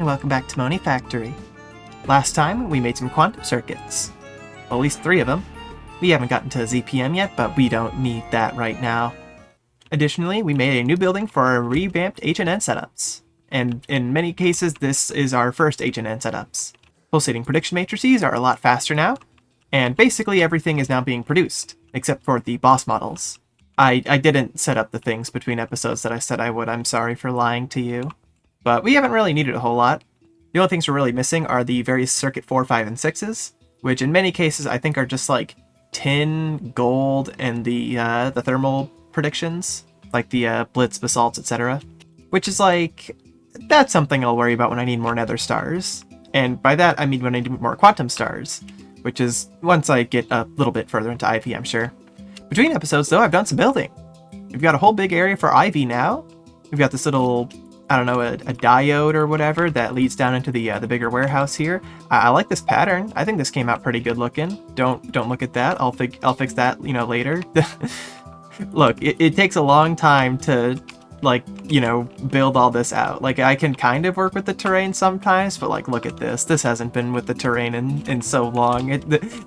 and welcome back to Monifactory. Last time, we made some quantum circuits. Well, at least 3 of them. We haven't gotten to ZPM yet, but we don't need that right now. Additionally, we made a new building for our revamped HNN setups. And in many cases, this is our first HNN setups. Pulsating prediction matrices are a lot faster now, and basically everything is now being produced, except for the boss models. I didn't set up the things between episodes that I said I would. I'm sorry for lying to you. But we haven't really needed a whole lot. The only things we're really missing are the various circuit 4, 5, and 6s, which in many cases I think are just like tin, gold, and the thermal predictions, like the blitz, basalts, etc. Which is like, that's something I'll worry about when I need more nether stars. And by that I mean when I need more quantum stars, which is once I get a little bit further into IV, I'm sure. Between episodes, though, I've done some building. We've got a whole big area for IV now. We've got this little, I don't know, a diode or whatever that leads down into the bigger warehouse here. I like this pattern. I think this came out pretty good looking. Don't look at that. I'll fix that, later. Look, it takes a long time to, build all this out. Like, I can kind of work with the terrain sometimes, but look at this. This hasn't been with the terrain in so long.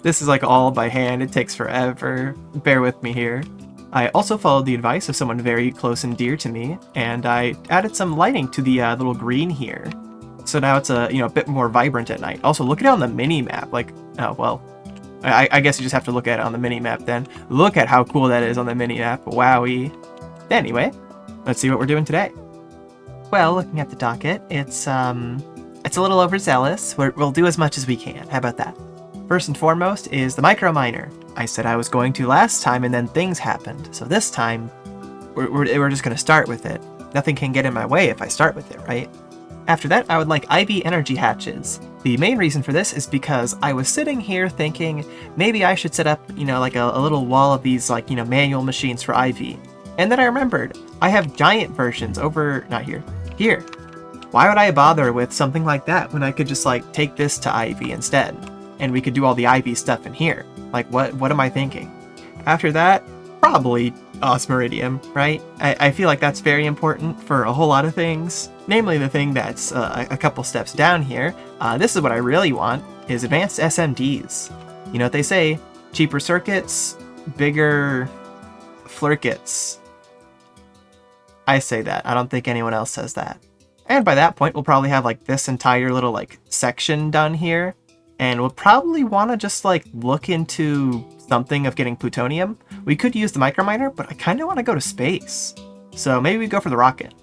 This is all by hand. It takes forever. Bear with me here. I also followed the advice of someone very close and dear to me, and I added some lighting to the little green here. So now it's a bit more vibrant at night. Also, look at it on the mini-map. I guess you just have to look at it on the mini-map then. Look at how cool that is on the mini-map. Wowie. Anyway, let's see what we're doing today. Well, looking at the docket, it's a little overzealous. We'll do as much as we can. How about that? First and foremost is the microminer. I said I was going to last time, and then things happened. So this time, we're just going to start with it. Nothing can get in my way if I start with it, right? After that, I would like IV energy hatches. The main reason for this is because I was sitting here thinking maybe I should set up, a little wall of these, manual machines for IV. And then I remembered, I have giant versions over, not here, here. Why would I bother with something like that when I could just, take this to IV instead? And we could do all the IV stuff in here. What am I thinking? After that, probably Osmiridium, right? I feel like that's very important for a whole lot of things. Namely, the thing that's a couple steps down here. This is what I really want, is Advanced SMDs. You know what they say? Cheaper circuits, bigger flirkets. I say that. I don't think anyone else says that. And by that point, we'll probably have this entire little section done here. And we'll probably want to just look into something of getting plutonium. We could use the microminer, but I kind of want to go to space. So maybe we go for the rocket.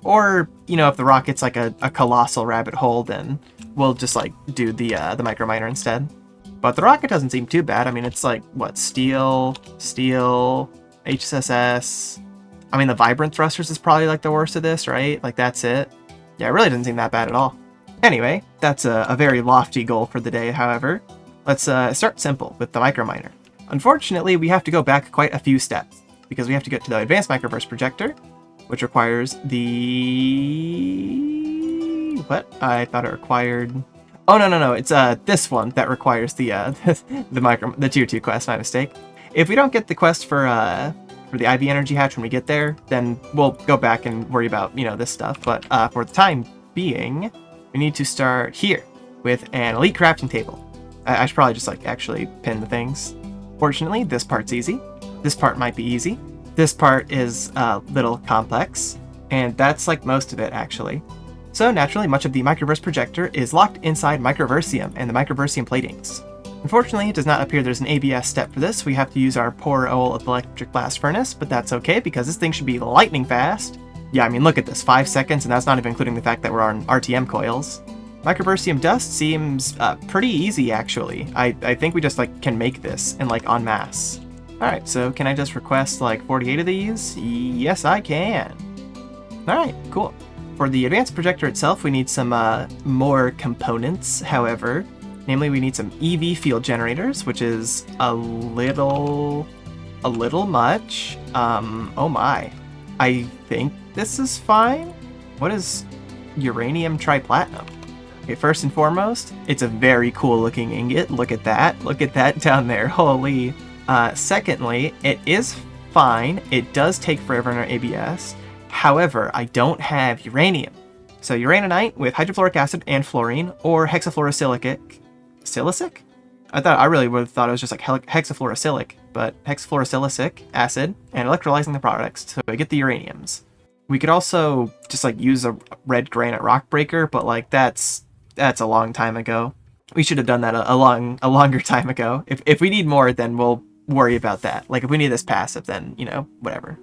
Or, if the rocket's a colossal rabbit hole, then we'll just do the microminer instead. But the rocket doesn't seem too bad. I mean, it's what, steel, HSS. I mean, the vibrant thrusters is probably the worst of this, right? That's it. Yeah, it really doesn't seem that bad at all. Anyway, that's a very lofty goal for the day, however. Let's start simple with the microminer. Unfortunately, we have to go back quite a few steps, because we have to get to the Advanced Microverse Projector, which requires the... What? I thought it required... Oh, no, it's this one that requires the the Tier 2 quest, my mistake. If we don't get the quest for the IV energy hatch when we get there, then we'll go back and worry about, this stuff. But for the time being... we need to start here with an elite crafting table. I should probably just actually pin the things. Fortunately, this part's easy. This part might be easy. This part is a little complex, and that's most of it actually. So naturally, much of the Microverse Projector is locked inside Microversium and the Microversium platings. Unfortunately, it does not appear there's an ABS step for this. We have to use our poor old electric blast furnace, but that's okay because this thing should be lightning fast. Yeah, I mean, look at this, 5 seconds, and that's not even including the fact that we're on RTM coils. Microversium dust seems pretty easy, actually. I think we just, can make this in, en masse. Alright, so can I just request, 48 of these? Yes, I can. Alright, cool. For the advanced projector itself, we need some more components, however. Namely, we need some EV field generators, which is a little much. Oh my. I think this is fine. What is uranium triplatinum? Okay, first and foremost, it's a very cool looking ingot. Look at that. Look at that down there. Holy. Secondly, it is fine. It does take forever in our ABS. However, I don't have uranium. So uraninite with hydrofluoric acid and fluorine, or hexafluorosilicic. Silicic? I really would have thought it was just like hexafluorosilicic, but hexafluorosilicic acid, and electrolyzing the products so we get the uraniums. We could also just like use a red granite rock breaker, but like that's a long time ago. We should have done that a longer time ago. If we need more, then we'll worry about that. Like if we need this passive, then you know, whatever.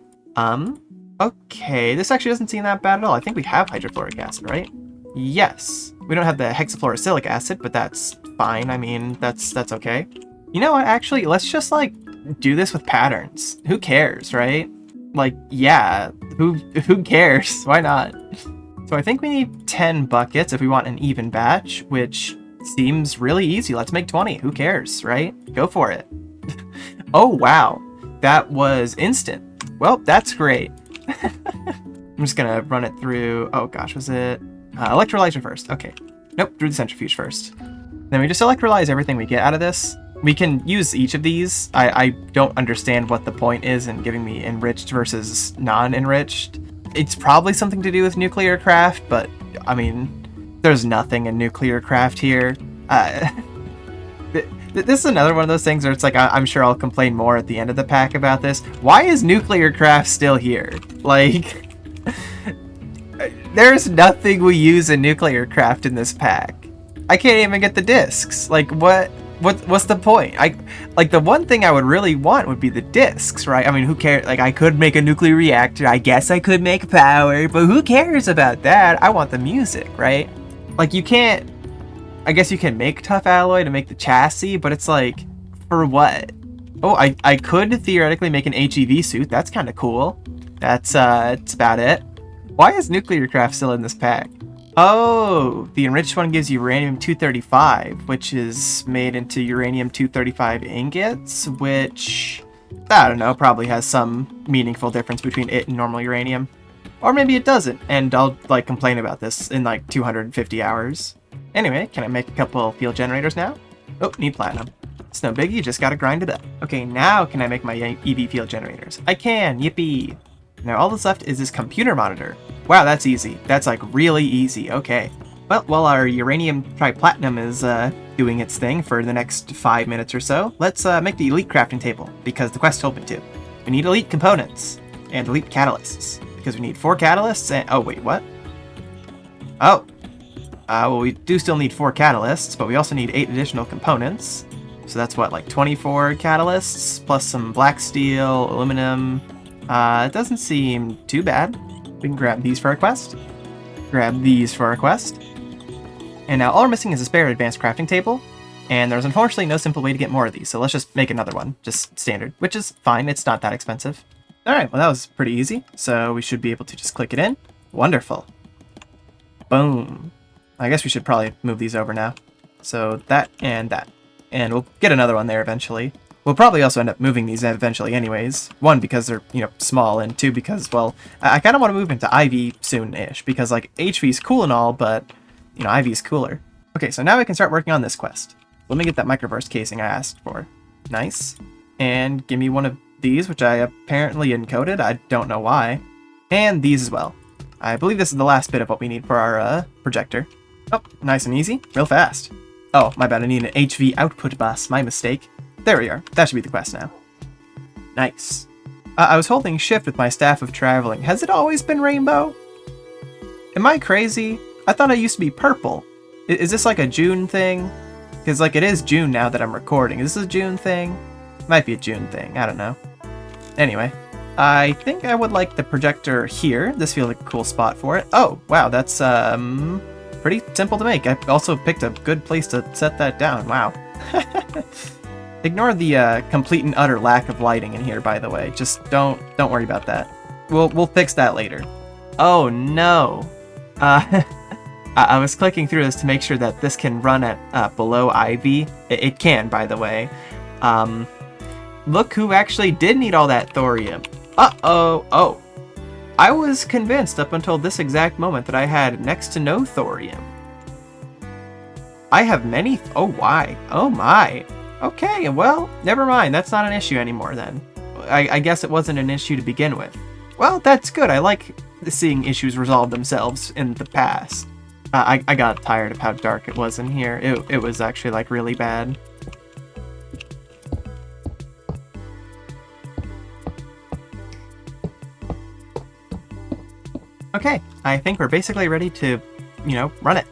Okay, this actually doesn't seem that bad at all. I think we have hydrofluoric acid, right? Yes. We don't have the hexafluorosilicic acid, but that's fine. I mean, that's okay. You know what, actually, let's just like do this with patterns. Who cares, right? Like, yeah, who cares? Why not? So I think we need 10 buckets if we want an even batch, which seems really easy. Let's make 20. Who cares, right? Go for it. Oh, wow. That was instant. Well, that's great. I'm just gonna run it through. Oh gosh, was it electrolyzer first? Okay. Nope, through the centrifuge first. Then we just electrolyze everything we get out of this. We can use each of these. I don't understand what the point is in giving me enriched versus non-enriched. It's probably something to do with nuclear craft, but I mean, there's nothing in nuclear craft here. This is another one of those things where it's like, I'm sure I'll complain more at the end of the pack about this. Why is nuclear craft still here? Like, there's nothing we use in nuclear craft in this pack. I can't even get the discs. Like, what's the point? Like, the one thing I would really want would be the discs, right? I mean, who cares? Like, I could make a nuclear reactor. I guess I could make power, but who cares about that? I want the music, right? Like, you can't... I guess you can make tough alloy to make the chassis, but it's like, for what? Oh, I could theoretically make an HEV suit. That's kind of cool. That's about it. Why is nuclear craft still in this pack? Oh, the enriched one gives you uranium-235, which is made into uranium-235 ingots, which, I don't know, probably has some meaningful difference between it and normal uranium. Or maybe it doesn't, and I'll, like, complain about this in, like, 250 hours. Anyway, can I make a couple field generators now? Oh, need platinum. It's no biggie, just gotta grind it up. Okay, now can I make my EV field generators? I can, yippee! Now all that's left is this computer monitor. Wow, that's easy. That's like really easy, okay. Well, while our uranium triplatinum is doing its thing for the next 5 minutes or so, let's make the elite crafting table, because the quest told me to. We need elite components, and elite catalysts, because we need 4 catalysts and... Oh, wait, what? Oh. Well, we do still need 4 catalysts, but we also need 8 additional components. So that's what, like 24 catalysts, plus some black steel, aluminum. It doesn't seem too bad. We can grab these for our quest. Grab these for our quest. And now all we're missing is a spare advanced crafting table. And there's unfortunately no simple way to get more of these, so let's just make another one, just standard, which is fine, it's not that expensive. Alright, well that was pretty easy, so we should be able to just click it in. Wonderful. Boom. I guess we should probably move these over now. So that. And we'll get another one there eventually. We'll probably also end up moving these eventually anyways. 1, because they're, you know, small, and 2, because, well, I kind of want to move into IV soon-ish, because, like, HV's cool and all, but, you know, IV's cooler. Okay, so now we can start working on this quest. Let me get that Microverse casing I asked for. Nice. And give me one of these, which I apparently encoded. I don't know why. And these as well. I believe this is the last bit of what we need for our projector. Oh, nice and easy. Real fast. Oh, my bad. I need an HV output bus. My mistake. There we are. That should be the quest now. Nice. I was holding shift with my staff of traveling. Has it always been rainbow? Am I crazy? I thought I used to be purple. Is this like a June thing? Because like it is June now that I'm recording. Is this a June thing? Might be a June thing. I don't know. Anyway, I think I would like the projector here. This feels like a cool spot for it. Oh, wow. That's pretty simple to make. I also picked a good place to set that down. Wow. Ignore the complete and utter lack of lighting in here, by the way. Just don't worry about that. We'll fix that later. Oh no. I was clicking through this to make sure that this can run at below IV. It can, by the way. Look who actually did need all that thorium. Uh-oh. Oh. I was convinced up until this exact moment that I had next to no thorium. I have many... Oh, why? Oh, my. Okay, well, never mind. That's not an issue anymore, then. I guess it wasn't an issue to begin with. Well, that's good. I like seeing issues resolve themselves in the past. I got tired of how dark it was in here. It was actually like really bad. Okay, I think we're basically ready to, you know, run it.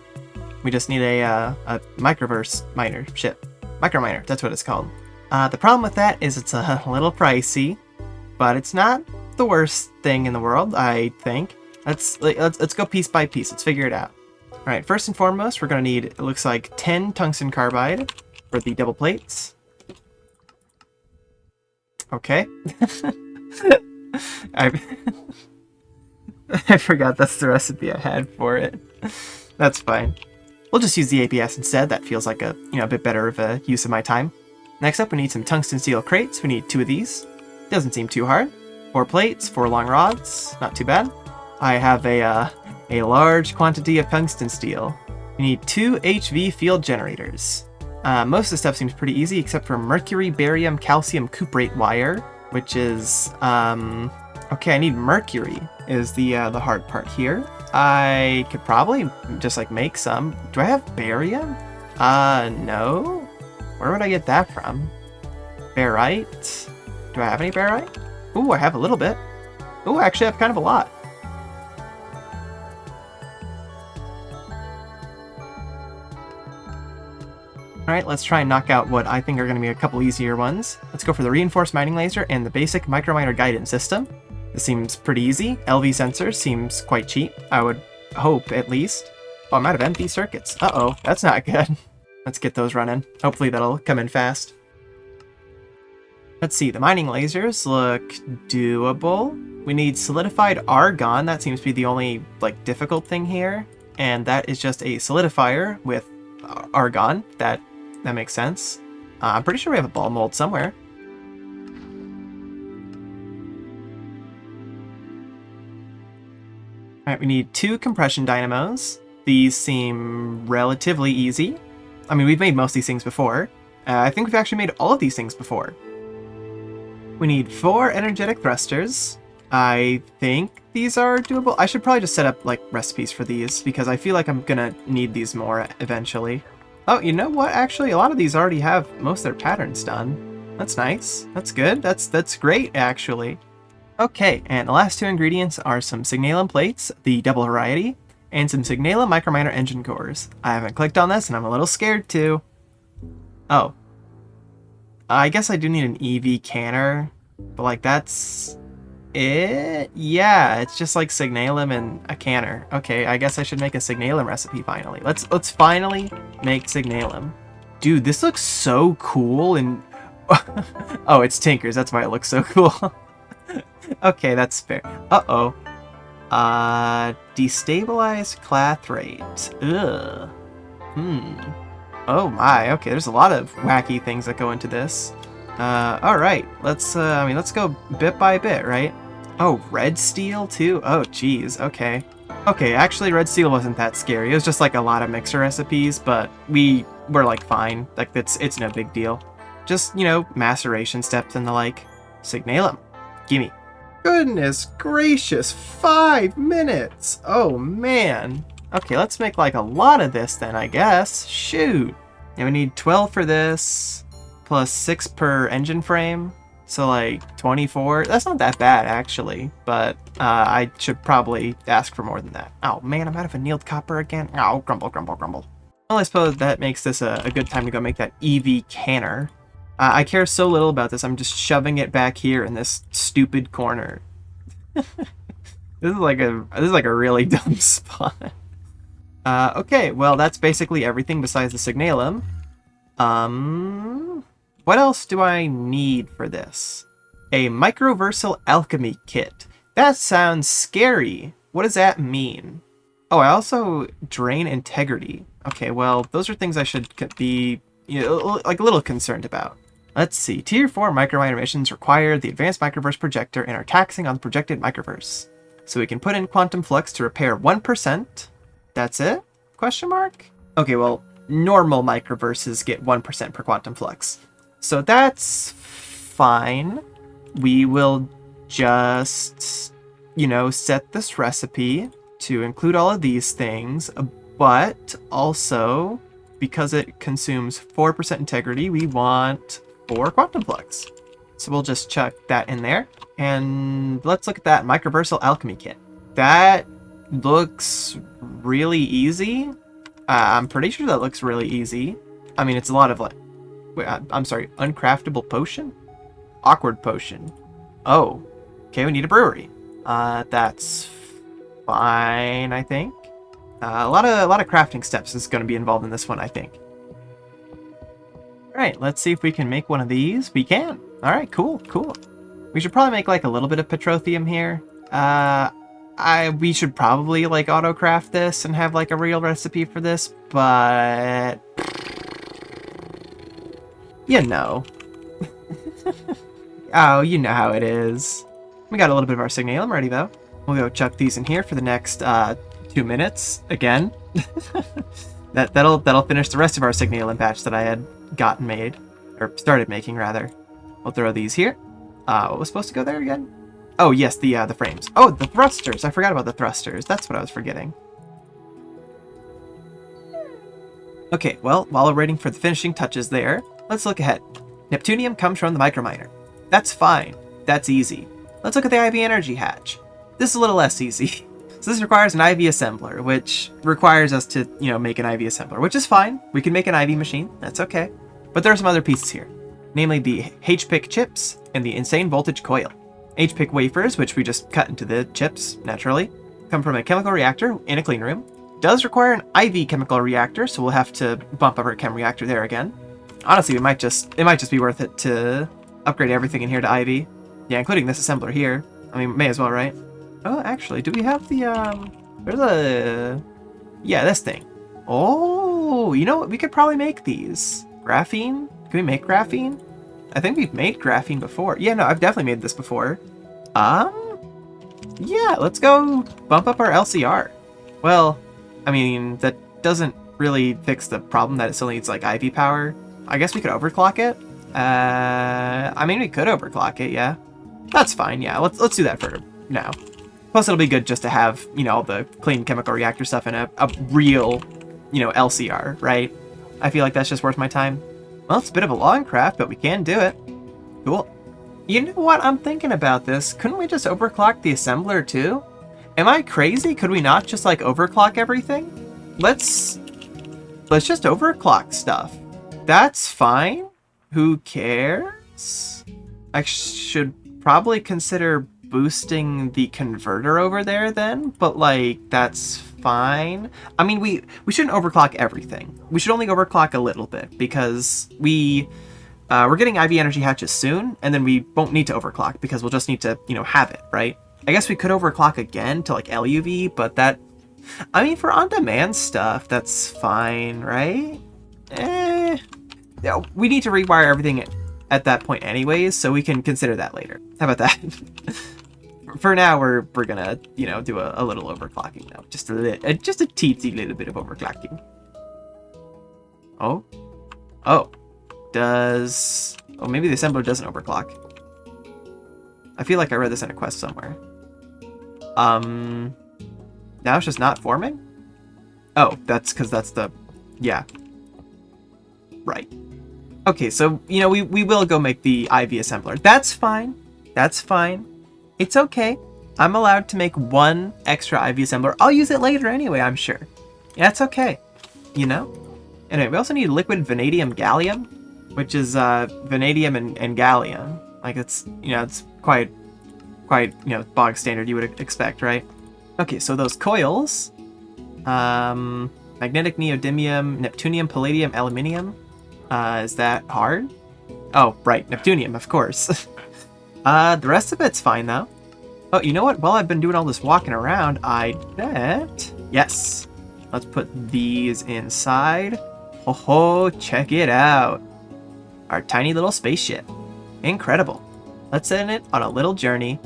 We just need a Microverse miner ship. Microminer, that's what it's called. The problem with that is it's a little pricey, but it's not the worst thing in the world, I think. Let's go piece by piece. Let's figure it out. All right, first and foremost, we're gonna need, it looks like 10 tungsten carbide for the double plates. Okay. I forgot that's the recipe I had for it. That's fine. We'll just use the ABS instead. That feels like a, you know, a bit better of a use of my time. Next up, we need some tungsten steel crates. We need 2 of these. Doesn't seem too hard. 4 plates, 4 long rods. Not too bad. I have a large quantity of tungsten steel. We need 2 HV field generators. Most of the stuff seems pretty easy except for mercury, barium, calcium cuprate wire, which is, okay, I need mercury is the hard part here. I could probably just like make some. Do I have barium? No. Where would I get that from? Barite? Do I have any barite? Ooh, I have a little bit. Ooh, actually I have kind of a lot. Alright, let's try and knock out what I think are going to be a couple easier ones. Let's go for the reinforced mining laser and the basic microminer guidance system. This seems pretty easy. LV sensor seems quite cheap, I would hope at least. Oh, I'm out of MV circuits. Uh-oh, that's not good. Let's get those running. Hopefully that'll come in fast. Let's see, the mining lasers look doable. We need solidified argon. That seems to be the only like difficult thing here. And that is just a solidifier with argon. That makes sense. I'm pretty sure we have a ball mold somewhere. Alright, we need 2 compression dynamos. These seem relatively easy. I mean, we've made most of these things before. I think we've actually made all of these things before. We need 4 energetic thrusters. I think these are doable. I should probably just set up like recipes for these because I feel like I'm gonna need these more eventually. Oh, you know what? Actually, a lot of these already have most of their patterns done. That's nice. That's good. That's great, actually. Okay, and the last 2 ingredients are some Signalum plates, the double variety, and some Signalum microminer engine cores. I haven't clicked on this, and I'm a little scared too. Oh. I guess I do need an EV canner, but like that's it? Yeah, it's just like Signalum and a canner. Okay, I guess I should make a Signalum recipe finally. Let's finally make Signalum. Dude, this looks so cool and oh, it's Tinker's, that's why it looks so cool. Okay, that's fair. Uh-oh. Destabilized clathrate. Ugh. Oh my, okay, there's a lot of wacky things that go into this. Alright, let's go bit by bit, right? Oh, red steel too? Oh, geez, okay. Okay, actually red steel wasn't that scary. It was just like a lot of mixer recipes, but we were like fine. Like, it's no big deal. Just, you know, maceration steps and the like. Signalum. Gimme. Goodness gracious, 5 minutes! Oh man. Okay, let's make like a lot of this then, I guess. Shoot. And we need 12 for this, plus 6 per engine frame. So like 24. That's not that bad actually, but I should probably ask for more than that. Oh man, I'm out of annealed copper again. Oh, grumble, grumble, grumble. Well, I suppose that makes this a good time to go make that EV canner. I care so little about this, I'm just shoving it back here in this stupid corner. This is like a really dumb spot. Okay, well that's basically everything besides the Signalum. What else do I need for this? A Microversal alchemy kit. That sounds scary. What does that mean? Oh, I also drain integrity. Okay, well those are things I should be, you know, like a little concerned about. Let's see. Tier 4 microminer missions require the Advanced Microverse Projector and are taxing on the projected microverse. So we can put in quantum flux to repair 1%. That's it? Question mark? Okay, well, normal microverses get 1% per quantum flux. So that's fine. We will just you know, set this recipe to include all of these things, but also, because it consumes 4% integrity, we want 4 quantum flux. So we'll just chuck that in there. And let's look at that Microversal Alchemy Kit. That looks really easy. I'm pretty sure that looks really easy. I mean, it's a lot of like... Wait, I'm sorry, uncraftable potion? Awkward potion. Oh, okay, we need a brewery. That's fine, I think. A lot of crafting steps is going to be involved in this one, I think. Alright, let's see if we can make one of these. We can. Alright, cool. We should probably make like a little bit of petroleum here. We should probably like auto-craft this and have like a real recipe for this, but... You know. Oh, you know how it is. We got a little bit of our signalum ready though. We'll go chuck these in here for the next 2 minutes again. That'll finish the rest of our signalum batch that I had gotten made, or started making rather. We'll throw these here. What was supposed to go there again? Oh yes, the frames. Oh, the thrusters. I forgot about the thrusters. That's what I was forgetting. Okay, well, while we're waiting for the finishing touches there, let's look ahead. Neptunium comes from the microminer. That's fine. That's easy. Let's look at the IV energy hatch. This is a little less easy. So this requires an IV assembler, which requires us to, you know, make an IV assembler, which is fine. We can make an IV machine. That's okay. But there are some other pieces here, namely the HPIC chips and the insane voltage coil. HPIC wafers, which we just cut into the chips, naturally, come from a chemical reactor in a clean room. Does require an IV chemical reactor, so we'll have to bump up our chem reactor there again. Honestly, it might just be worth it to upgrade everything in here to IV. Yeah, including this assembler here. I mean, may as well, right? Oh, actually, do we have the, there's a... Yeah, this thing. Oh, you know what? We could probably make these. Graphene? Can we make graphene? I think we've made graphene before. Yeah, no, I've definitely made this before. Yeah, let's go bump up our LCR. Well, I mean, that doesn't really fix the problem that it still needs, like, IV power. I guess we could overclock it. I mean, we could overclock it, yeah. That's fine, yeah. Let's do that for now. Plus, it'll be good just to have, you know, all the clean chemical reactor stuff in a real, you know, LCR, right? I feel like that's just worth my time. Well, it's a bit of a long craft, but we can do it. Cool. You know what? I'm thinking about this. Couldn't we just overclock the assembler too? Am I crazy? Could we not just, like, overclock everything? Let's just overclock stuff. That's fine. Who cares? I should probably consider boosting the converter over there then, but like that's fine. I mean, we shouldn't overclock everything. We should only overclock a little bit because we're getting IV energy hatches soon, and then we won't need to overclock because we'll just need to, you know, have it, right? I guess we could overclock again to like LUV, but that, I mean, for on-demand stuff, that's fine, right? Yeah, we need to rewire everything at that point anyways, so we can consider that later. How about that? For now, we're gonna, you know, do a little overclocking now. Just a teensy little bit of overclocking. Oh? Oh. Oh, maybe the assembler doesn't overclock. I feel like I read this in a quest somewhere. Now it's just not forming? Oh, that's because that's the... Yeah. Right. Okay, so, you know, we will go make the IV assembler. That's fine. That's fine. It's okay. I'm allowed to make one extra IV assembler. I'll use it later anyway, I'm sure. Yeah, it's okay. You know? Anyway, we also need liquid vanadium gallium, which is vanadium and gallium. Like, it's, you know, it's quite, you know, bog standard you would expect, right? Okay, so those coils, magnetic neodymium, neptunium, palladium, aluminium. Is that hard? Oh, right, neptunium, of course. The rest of it's fine, though. Oh, you know what? While I've been doing all this walking around, I bet... Yes. Let's put these inside. Oh, check it out. Our tiny little spaceship. Incredible. Let's send it on a little journey.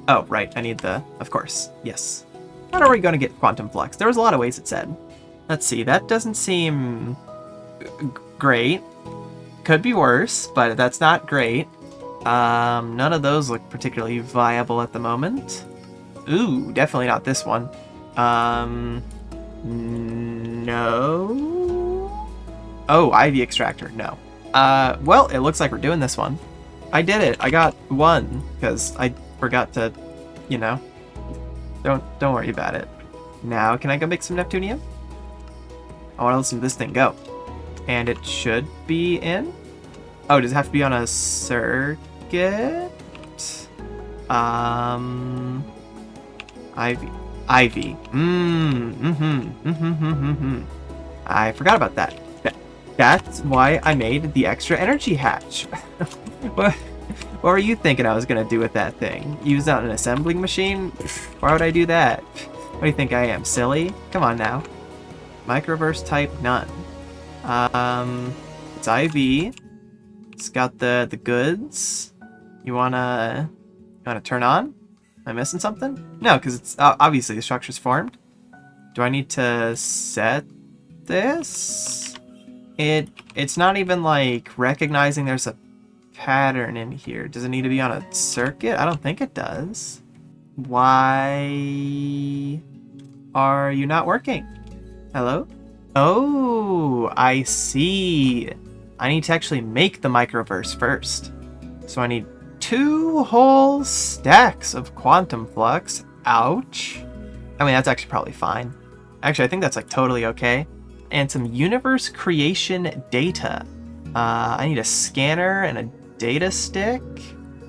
Oh, right, I need the... Of course, yes. How are we going to get quantum flux? There was a lot of ways it said. Let's see, that doesn't seem... great. Could be worse, but that's not great. None of those look particularly viable at the moment. Ooh, definitely not this one. No. Oh, IV extractor, no. Well, it looks like we're doing this one. I did it. I got 1 because I forgot to, you know. Don't worry about it. Now, can I go make some Neptunium? I want to listen to this thing go. And it should be in. Oh, does it have to be on a circuit? IV. I forgot about that. That's why I made the extra energy hatch. What were you thinking I was gonna do with that thing? Use that on an assembling machine? Why would I do that? What do you think I am, silly? Come on now. Microverse type none. It's IV. It's got the goods. You wanna turn on? Am I missing something? No, because it's obviously the structure's formed. Do I need to set this? It's not even like recognizing there's a pattern in here. Does it need to be on a circuit? I don't think it does. Why are you not working? Hello? Oh, I see. I need to actually make the microverse first. So I need 2 whole stacks of quantum flux. Ouch. I mean, that's actually probably fine. Actually, I think that's like totally okay. And some universe creation data. I need a scanner and a data stick.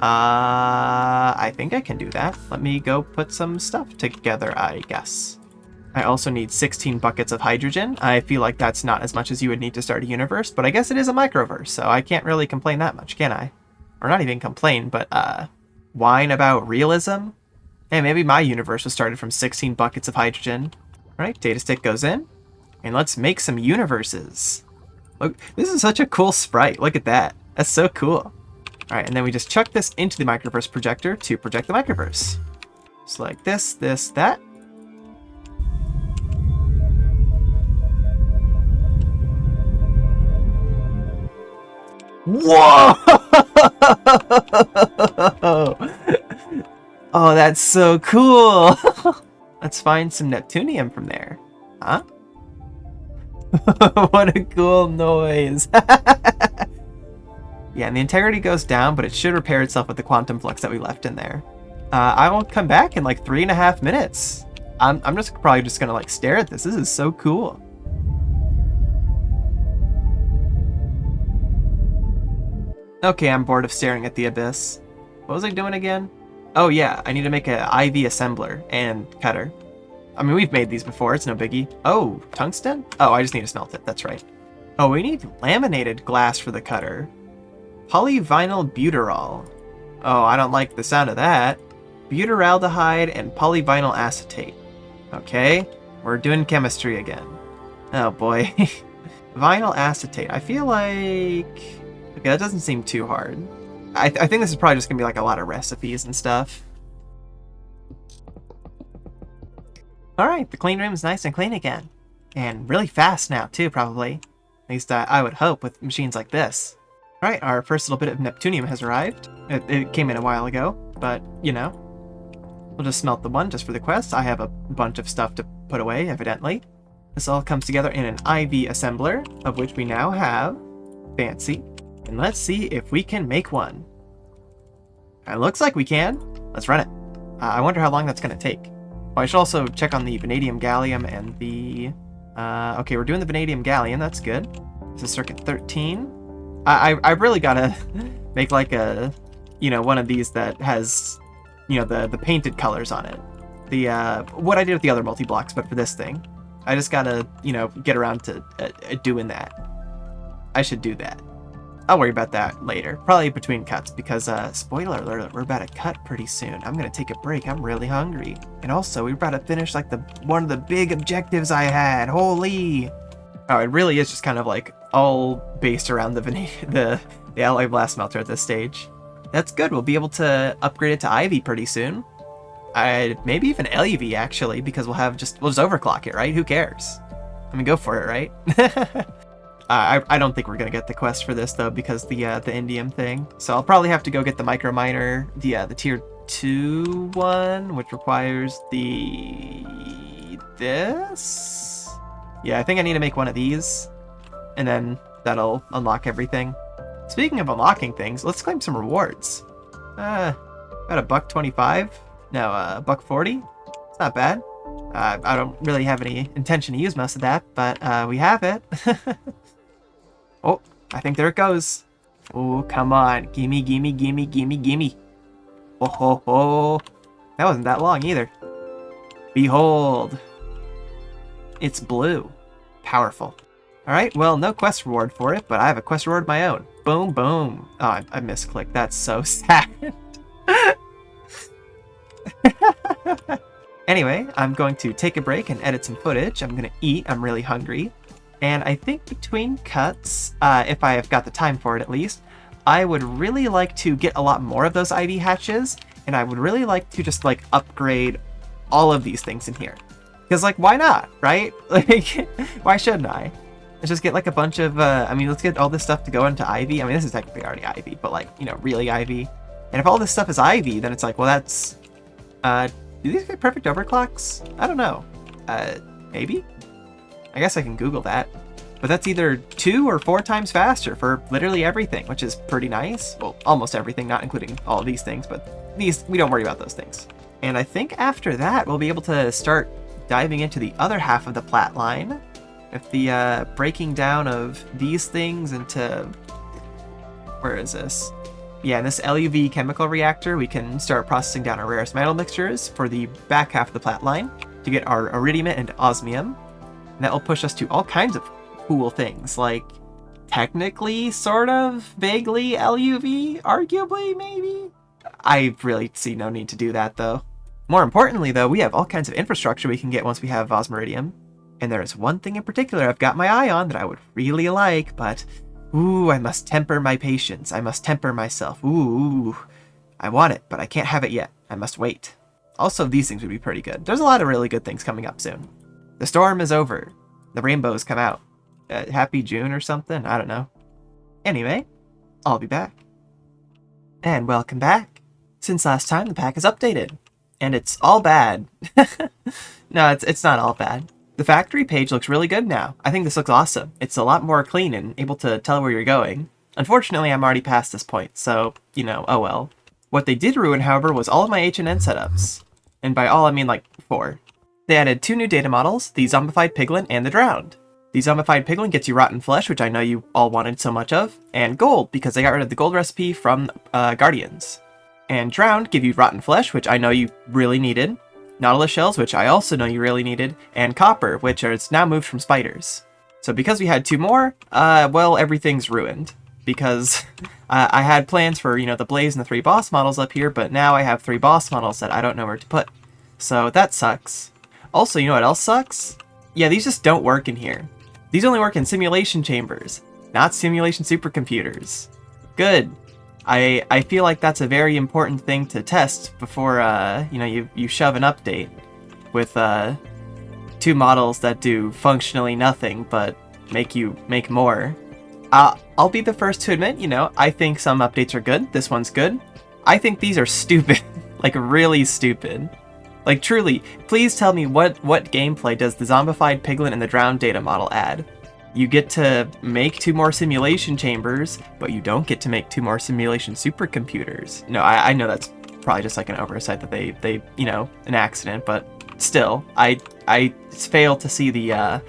I think I can do that. Let me go put some stuff together, I guess. I also need 16 buckets of hydrogen. I feel like that's not as much as you would need to start a universe, but I guess it is a microverse, so I can't really complain that much, can I? Or not even complain, but whine about realism? Hey, maybe my universe was started from 16 buckets of hydrogen. All right, data stick goes in, and let's make some universes. Look, this is such a cool sprite. Look at that. That's so cool. All right, and then we just chuck this into the Microverse Projector to project the microverse. Just like this, that. Whoa! Oh, that's so cool. Let's find some Neptunium from there. Huh? What a cool noise. Yeah, and the integrity goes down, but it should repair itself with the quantum flux that we left in there. I will come back in like 3.5 minutes. I'm just probably just gonna like stare at this. This is so cool. Okay, I'm bored of staring at the abyss. What was I doing again? Oh yeah, I need to make an IV assembler and cutter. I mean, we've made these before, it's no biggie. Oh, tungsten? Oh, I just need to smelt it, that's right. Oh, we need laminated glass for the cutter. Polyvinyl butyrol. Oh, I don't like the sound of that. Butyraldehyde and polyvinyl acetate. Okay, we're doing chemistry again. Oh boy. Vinyl acetate. I feel like... Okay, that doesn't seem too hard. I think this is probably just gonna be like a lot of recipes and stuff. Alright, the clean room is nice and clean again. And really fast now too, probably. At least I would hope with machines like this. Alright, our first little bit of Neptunium has arrived. It came in a while ago, but, you know. We'll just smelt the one just for the quest. I have a bunch of stuff to put away, evidently. This all comes together in an IV assembler, of which we now have. Fancy. And let's see if we can make one. It looks like we can. Let's run it. I wonder how long that's going to take. Oh, I should also check on the vanadium gallium and the... okay, we're doing the vanadium gallium. That's good. This is circuit 13. I've really got to make like a, you know, one of these that has, you know, the painted colors on it. The what I did with the other multi-blocks, but for this thing. I just got to, you know, get around to doing that. I should do that. I'll worry about that later, probably between cuts, because, spoiler alert, we're about to cut pretty soon. I'm gonna take a break, I'm really hungry. And also, we're about to finish, like, one of the big objectives I had, holy! Oh, it really is just kind of, like, all based around the alloy blast melter at this stage. That's good, we'll be able to upgrade it to Ivy pretty soon. Maybe even LUV, actually, because we'll just overclock it, right? Who cares? I mean, go for it, right? I don't think we're gonna get the quest for this though, because the indium thing. So I'll probably have to go get the microminer, the tier 2 one, which requires this? Yeah, I think I need to make one of these, and then that'll unlock everything. Speaking of unlocking things, let's claim some rewards. About $1.25? No, $1.40? It's not bad. I don't really have any intention to use most of that, but we have it. Oh, I think there it goes. Oh, come on. Gimme, gimme, gimme, gimme, gimme. Oh, ho, ho. That wasn't that long either. Behold. It's blue. Powerful. Alright, well, no quest reward for it, but I have a quest reward of my own. Boom, boom. Oh, I misclicked. That's so sad. Anyway, I'm going to take a break and edit some footage. I'm going to eat. I'm really hungry. And I think between cuts, if I have got the time for it at least, I would really like to get a lot more of those IV hatches, and I would really like to just, like, upgrade all of these things in here. Because, like, why not, right? Like, why shouldn't I? Let's just get, like, a bunch of, let's get all this stuff to go into IV. I mean, this is technically already IV, but, like, you know, really IV. And if all this stuff is IV, then it's like, well, that's, do these get perfect overclocks? I don't know. Maybe? I guess I can Google that. But that's either 2 or 4 times faster for literally everything, which is pretty nice. Well, almost everything, not including all of these things, but these, we don't worry about those things. And I think after that, we'll be able to start diving into the other half of the plat line with the breaking down of these things into... Where is this? Yeah, in this LUV chemical reactor, we can start processing down our rarest metal mixtures for the back half of the plat line to get our Iridium and Osmium. And that will push us to all kinds of cool things, like technically, sort of, vaguely LUV, arguably, maybe? I really see no need to do that, though. More importantly, though, we have all kinds of infrastructure we can get once we have Osmiridium. And there is one thing in particular I've got my eye on that I would really like, but... Ooh, I must temper my patience. I must temper myself. Ooh, I want it, but I can't have it yet. I must wait. Also, these things would be pretty good. There's a lot of really good things coming up soon. The storm is over. The rainbows come out. Happy June or something? I don't know. Anyway, I'll be back. And welcome back. Since last time, the pack is updated. And it's all bad. No, it's not all bad. The factory page looks really good now. I think this looks awesome. It's a lot more clean and able to tell where you're going. Unfortunately, I'm already past this point, so, you know, oh well. What they did ruin, however, was all of my HNN setups. And by all, I mean like 4. They added 2 new data models, the Zombified Piglin and the Drowned. The Zombified Piglin gets you Rotten Flesh, which I know you all wanted so much of, and Gold, because they got rid of the Gold recipe from Guardians. And Drowned give you Rotten Flesh, which I know you really needed, Nautilus Shells, which I also know you really needed, and Copper, which is now moved from Spiders. So because we had 2 more, well, everything's ruined. Because I had plans for, you know, the Blaze and the 3 boss models up here, but now I have 3 boss models that I don't know where to put. So that sucks. Also, you know what else sucks? Yeah, these just don't work in here. These only work in simulation chambers, not simulation supercomputers. Good. I feel like that's a very important thing to test before, you know, you shove an update with 2 models that do functionally nothing but make you make more. I'll be the first to admit, you know, I think some updates are good. This one's good. I think these are stupid. Like, really stupid. Like, truly, please tell me what gameplay does the Zombified Piglin and the Drowned data model add? You get to make 2 more simulation chambers, but you don't get to make 2 more simulation supercomputers. No, I know that's probably just like an oversight that they you know, an accident, but still, I fail to see the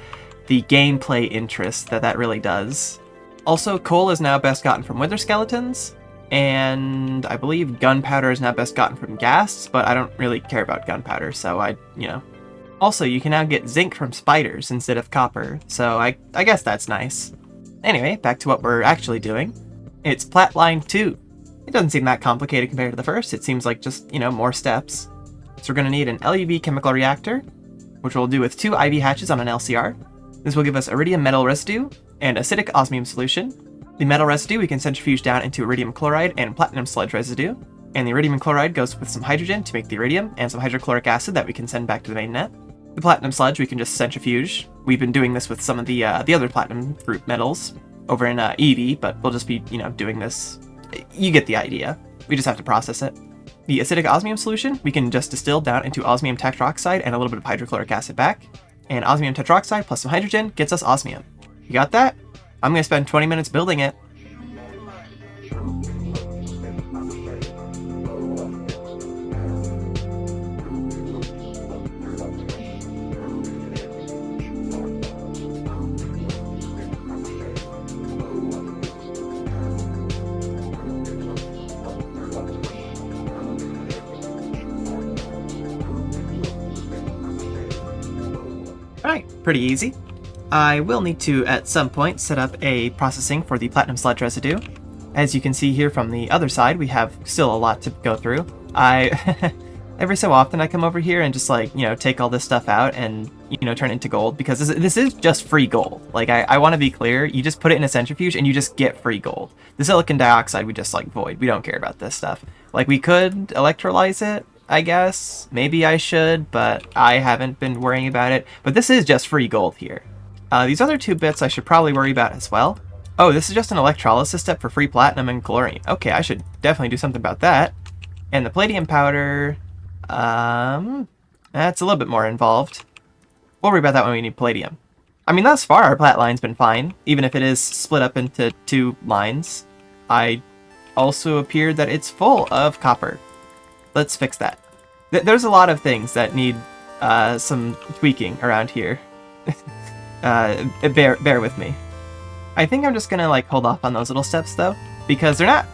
gameplay interest that really does. Also, coal is now best gotten from wither skeletons, and I believe gunpowder is now best gotten from ghasts, but I don't really care about gunpowder, so you know. Also, you can now get zinc from spiders instead of copper, so I guess that's nice. Anyway, back to what we're actually doing. It's Platline 2. It doesn't seem that complicated compared to the first, it seems like just, you know, more steps. So we're going to need an LUV chemical reactor, which we'll do with 2 IV hatches on an LCR. This will give us iridium metal residue and acidic osmium solution. The metal residue we can centrifuge down into iridium chloride and platinum sludge residue. And the iridium chloride goes with some hydrogen to make the iridium and some hydrochloric acid that we can send back to the mainnet. The platinum sludge we can just centrifuge. We've been doing this with some of the other platinum group metals over in EV, but we'll just be, you know, doing this. You get the idea. We just have to process it. The acidic osmium solution, we can just distill down into osmium tetroxide and a little bit of hydrochloric acid back. And osmium tetroxide plus some hydrogen gets us osmium. You got that? I'm going to spend 20 minutes building it. Alright, pretty easy. I will need to, at some point, set up a processing for the platinum sludge residue. As you can see here from the other side, we have still a lot to go through. Every so often I come over here and just like, take all this stuff out and, turn it into gold, because this is just free gold. Like, I want to be clear, you just put it in a centrifuge and you just get free gold. The silicon dioxide we just like void. We don't care about this stuff. Like, we could electrolyze it, I guess. Maybe I should, but I haven't been worrying about it. But this is just free gold here. These other two bits I should probably worry about as well. Oh, this is just an electrolysis step for free platinum and chlorine. Okay, I should definitely do something about that. And the palladium powder, that's a little bit more involved. We'll worry about that when we need palladium. I mean, thus far our plat line's been fine, even if it is split up into 2 lines. I also appeared that it's full of copper. Let's fix that. There's a lot of things that need some tweaking around here. Bear with me. I think I'm just gonna like hold off on those little steps though, because they're not,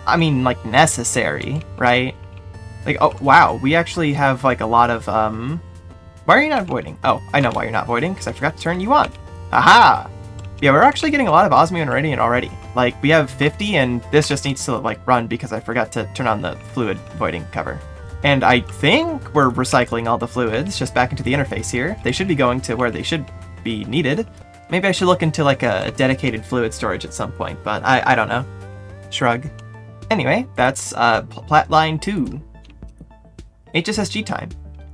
I mean, like necessary, right? Like, oh wow, we actually have like a lot of why are you not voiding? Oh, I know why you're not voiding, because I forgot to turn you on. Aha! Yeah, we're actually getting a lot of osmium and iridium already. Like, we have 50, and this just needs to like run because I forgot to turn on the fluid voiding cover. And I think we're recycling all the fluids just back into the interface here. They should be going to where they should be needed. Maybe I should look into like a dedicated fluid storage at some point, but I don't know. Shrug. Anyway, that's plat line 2. HSS-G time.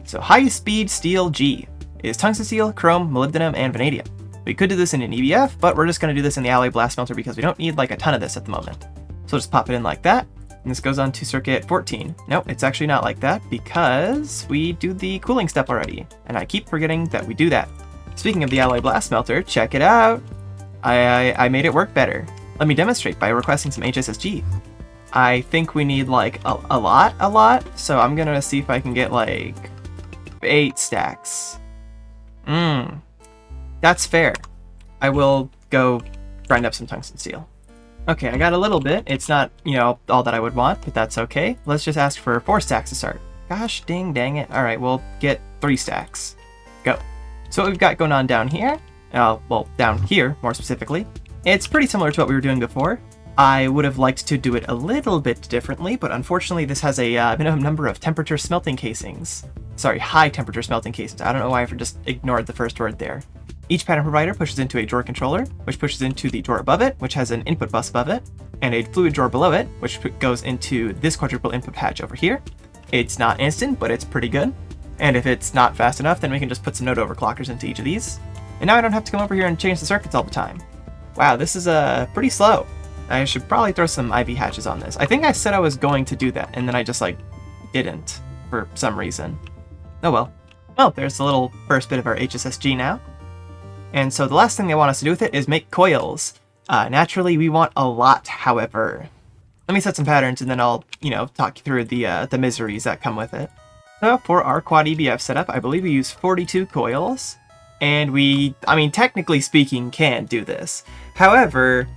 So high-speed steel G is tungsten steel, chrome, molybdenum, and vanadium. We could do this in an EBF, but we're just going to do this in the alloy blast smelter because we don't need like a ton of this at the moment. So just pop it in like that, and this goes on to circuit 14. Nope, it's actually not like that because we do the cooling step already, and I keep forgetting that we do that. Speaking of the alloy blast smelter, check it out! I made it work better. Let me demonstrate by requesting some HSS-G. I think we need like a lot, so I'm gonna see if I can get like 8 stacks. That's fair. I will go grind up some tungsten steel. Okay, I got a little bit. It's not, all that I would want, but that's okay. Let's just ask for 4 stacks to start. Gosh dang it. Alright, we'll get 3 stacks. Go. So what we've got going on down here, well, down here, more specifically, it's pretty similar to what we were doing before. I would have liked to do it a little bit differently, but unfortunately this has a minimum number of temperature smelting casings. Sorry, high temperature smelting casings. I don't know why I just ignored the first word there. Each pattern provider pushes into a drawer controller, which pushes into the drawer above it, which has an input bus above it, and a fluid drawer below it, which goes into this quadruple input patch over here. It's not instant, but it's pretty good. And if it's not fast enough, then we can just put some node overclockers into each of these. And now I don't have to come over here and change the circuits all the time. Wow, this is pretty slow. I should probably throw some IV hatches on this. I think I said I was going to do that, and then I just, didn't, for some reason. Oh well. Well, there's the little first bit of our HSS-G now. And so the last thing they want us to do with it is make coils. Naturally, we want a lot, however. Let me set some patterns, and then I'll, talk you through the miseries that come with it. So for our quad EBF setup, I believe we use 42 coils. And technically speaking, can do this. However,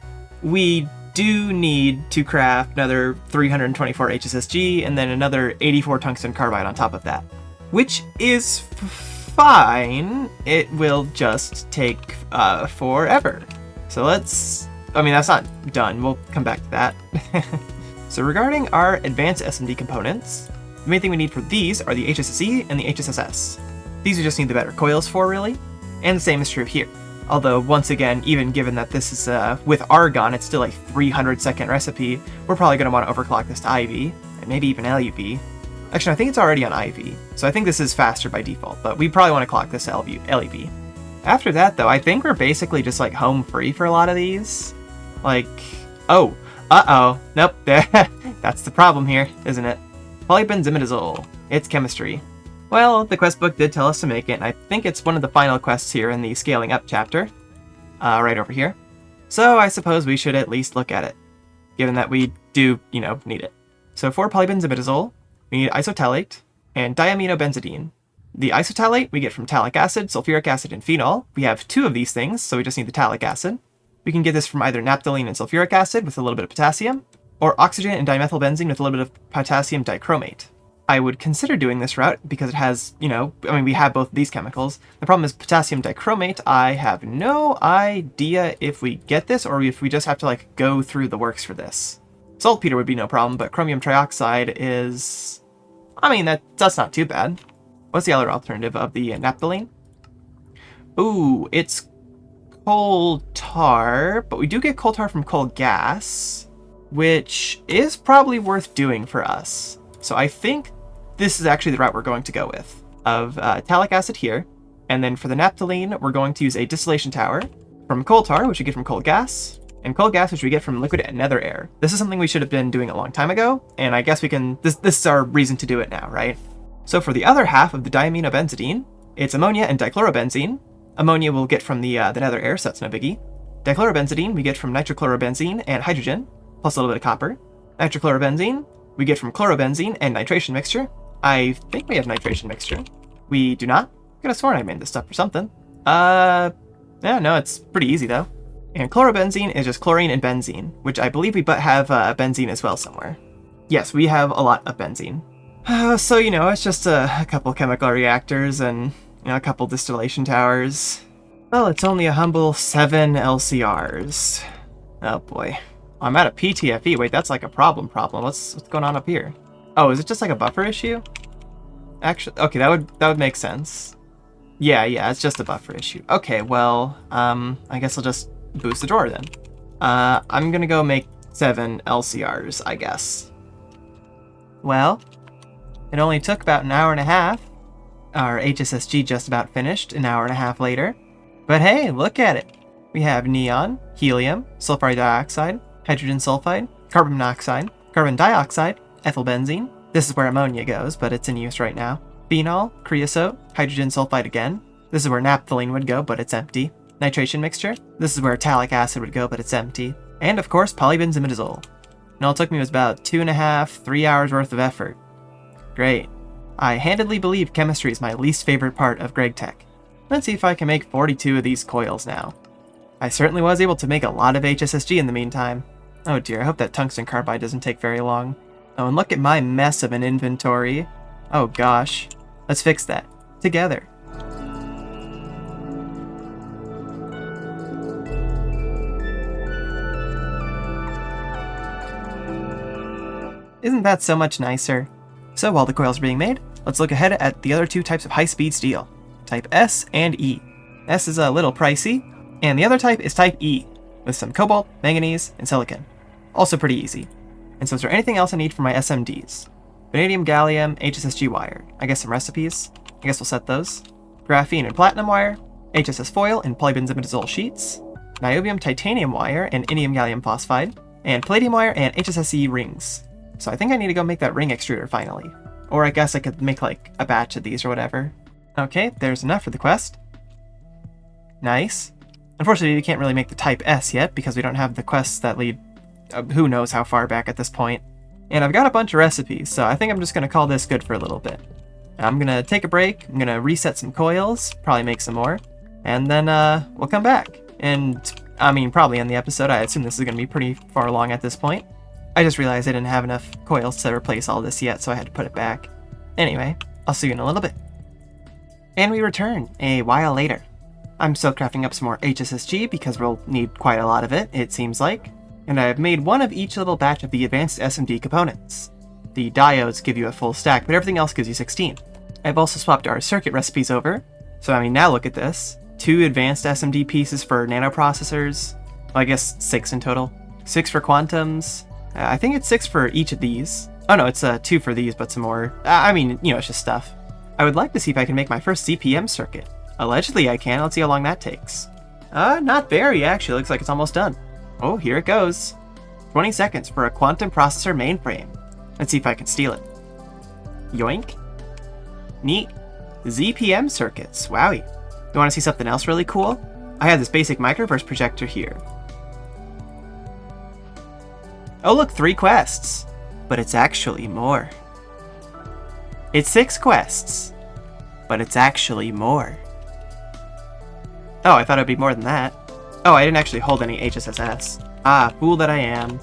we do need to craft another 324 HSS-G and then another 84 tungsten carbide on top of that. Which is fine. It will just take forever. So that's not done. We'll come back to that. So regarding our advanced SMD components, the main thing we need for these are the HSS-E and the HSS-S. These we just need the better coils for, really. And the same is true here. Although, once again, even given that this is with argon, it's still a 300-second recipe, we're probably going to want to overclock this to IV, and maybe even LUV. Actually, I think it's already on IV, so I think this is faster by default, but we probably want to clock this to LEV. After that, though, I think we're basically just, home free for a lot of these. Nope, that's the problem here, isn't it? Polybenzimidazole. It's chemistry. Well, the quest book did tell us to make it, and I think it's one of the final quests here in the scaling up chapter. Right over here. So I suppose we should at least look at it, given that we do, need it. So for polybenzimidazole, we need isotalate and diaminobenzidine. The isotalate we get from talic acid, sulfuric acid, and phenol. We have 2 of these things, so we just need the talic acid. We can get this from either naphthalene and sulfuric acid with a little bit of potassium, or oxygen and dimethylbenzene with a little bit of potassium dichromate. I would consider doing this route because it has, we have both of these chemicals. The problem is potassium dichromate. I have no idea if we get this or if we just have to, go through the works for this. Saltpeter would be no problem, but chromium trioxide is... that's not too bad. What's the other alternative of the naphthalene? Ooh, it's coal tar, but we do get coal tar from coal gas, which is probably worth doing for us. So I think this is actually the route we're going to go with, of talic acid here, and then for the naphthalene, we're going to use a distillation tower from coal tar, which we get from coal gas, and coal gas, which we get from liquid and nether air. This is something we should have been doing a long time ago, and I guess we can, this is our reason to do it now, right? So for the other half of the diaminobenzidine, it's ammonia and dichlorobenzene. Ammonia we'll get from the nether air, so that's no biggie. Dichlorobenzidine we get from nitrochlorobenzene and hydrogen, plus a little bit of copper. Nitrochlorobenzene we get from chlorobenzene and nitration mixture. I think we have nitration mixture. We do not. I could have sworn I made this stuff for something. Yeah, no, it's pretty easy though. And chlorobenzene is just chlorine and benzene, which I believe we have benzene as well somewhere. Yes, we have a lot of benzene. So, it's just a couple chemical reactors and, a couple distillation towers. Well, it's only a humble 7 LCRs. Oh boy. I'm at a PTFE. Wait, that's like a problem. What's going on up here? Oh, is it just like a buffer issue? Actually, okay, that would make sense. Yeah, it's just a buffer issue. Okay, well, I guess I'll just boost the drawer then. I'm gonna go make 7 LCRs, I guess. Well, it only took about an hour and a half. Our HSS-G just about finished an hour and a half later. But hey, look at it. We have neon, helium, sulfur dioxide, hydrogen sulfide, carbon monoxide, carbon dioxide, ethyl benzene. This is where ammonia goes, but it's in use right now. Phenol, creosote, hydrogen sulfide again. This is where naphthalene would go, but it's empty. Nitration mixture. This is where talic acid would go, but it's empty. And of course, polybenzimidazole. And all it took me was about 2.5–3 hours worth of effort. Great. I handedly believe chemistry is my least favorite part of Gregtech. Let's see if I can make 42 of these coils now. I certainly was able to make a lot of HSS-G in the meantime. Oh dear, I hope that tungsten carbide doesn't take very long. Oh, and look at my mess of an inventory. Oh gosh. Let's fix that. Together. Isn't that so much nicer? So while the coils are being made, let's look ahead at the other 2 types of high-speed steel, type S and E. S is a little pricey, and the other type is type E, with some cobalt, manganese, and silicon. Also pretty easy. And so is there anything else I need for my SMDs? Vanadium, gallium, HSS-G wire. I guess some recipes. I guess we'll set those. Graphene and platinum wire, HSS foil and polybenzimidazole sheets, niobium titanium wire and indium gallium phosphide, and palladium wire and HSS-E rings. So I think I need to go make that ring extruder finally. Or I guess I could make like a batch of these or whatever. Okay, there's enough for the quest. Nice. Unfortunately, we can't really make the type S yet because we don't have the quests that lead who knows how far back at this point. And I've got a bunch of recipes, so I think I'm just going to call this good for a little bit. I'm going to take a break, I'm going to reset some coils, probably make some more, and then we'll come back. And, probably in the episode, I assume this is going to be pretty far along at this point. I just realized I didn't have enough coils to replace all this yet, so I had to put it back. Anyway, I'll see you in a little bit. And we return a while later. I'm still crafting up some more HSS-G because we'll need quite a lot of it, it seems like. And I have made one of each little batch of the Advanced SMD components. The diodes give you a full stack, but everything else gives you 16. I've also swapped our circuit recipes over. So now look at this. 2 Advanced SMD pieces for nanoprocessors. Well, I guess 6 in total. 6 for quantums. I think it's 6 for each of these. Oh no, it's 2 for these, but some more. It's just stuff. I would like to see if I can make my first CPM circuit. Allegedly I can. Let's see how long that takes. Not very, actually. Looks like it's almost done. Oh, here it goes. 20 seconds for a quantum processor mainframe. Let's see if I can steal it. Yoink. Neat. ZPM circuits. Wowie. You want to see something else really cool? I have this basic Microverse Projector here. Oh look, 3 quests. But it's actually more. It's 6 quests. But it's actually more. Oh, I thought it'd be more than that. Oh, I didn't actually hold any HSS. Ah, fool that I am.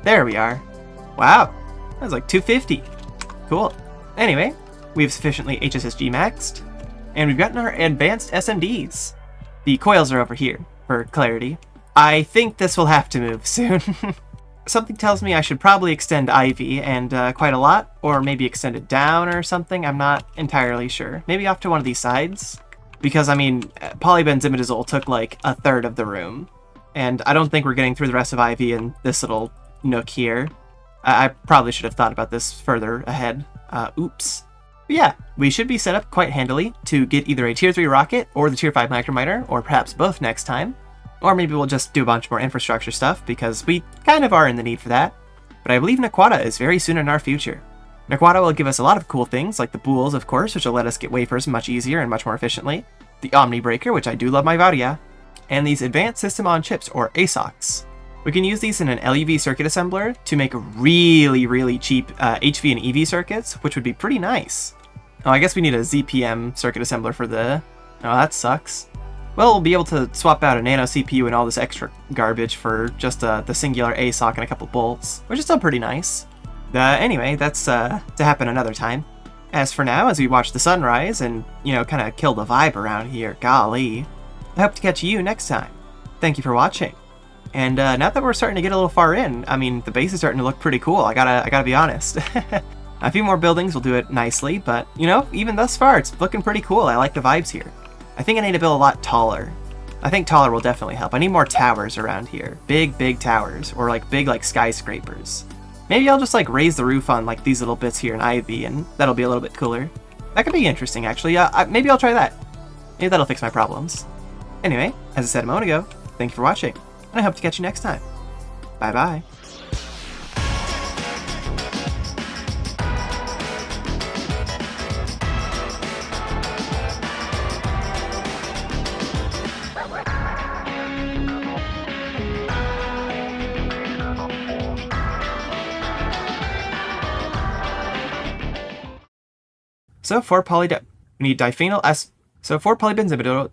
There we are. Wow, that was like 250. Cool. Anyway, we've sufficiently HSS-G maxed, and we've gotten our Advanced SMDs. The coils are over here, for clarity. I think this will have to move soon. Something tells me I should probably extend Ivy, and quite a lot, or maybe extend it down or something. I'm not entirely sure. Maybe off to one of these sides? Because, I mean, polybenzimidazole took like a third of the room, and I don't think we're getting through the rest of Ivy in this little nook here. I probably should have thought about this further ahead. Oops. But yeah, we should be set up quite handily to get either a Tier 3 rocket or the Tier 5 microminer, or perhaps both next time. Or maybe we'll just do a bunch more infrastructure stuff, because we kind of are in the need for that. But I believe Naquadah is very soon in our future. Naquadah will give us a lot of cool things, like the bools, of course, which will let us get wafers much easier and much more efficiently. The Omni breaker, which I do love my Varia. And these Advanced System on Chips, or ASOCs. We can use these in an LEV circuit assembler to make really, really cheap HV and EV circuits, which would be pretty nice. Oh, I guess we need a ZPM circuit assembler for the... Oh, that sucks. Well, we'll be able to swap out a nano CPU and all this extra garbage for just the singular ASOC and a couple bolts, which is still pretty nice. Anyway, that's to happen another time. As for now, as we watch the sunrise and, you know, kind of kill the vibe around here, golly, I hope to catch you next time. Thank you for watching. And now that we're starting to get a little far in, I mean, the base is starting to look pretty cool, I gotta be honest. A few more buildings will do it nicely, but, you know, even thus far, it's looking pretty cool. I like the vibes here. I think I need to build a lot taller. I think taller will definitely help. I need more towers around here. Big towers, or like big like skyscrapers. Maybe I'll just like raise the roof on like these little bits here in Ivy, and that'll be a little bit cooler. That could be interesting, actually. Maybe I'll try that. Maybe that'll fix my problems. Anyway, as I said a moment ago, thank you for watching, and I hope to catch you next time. Bye-bye. So for polybenzimidazole,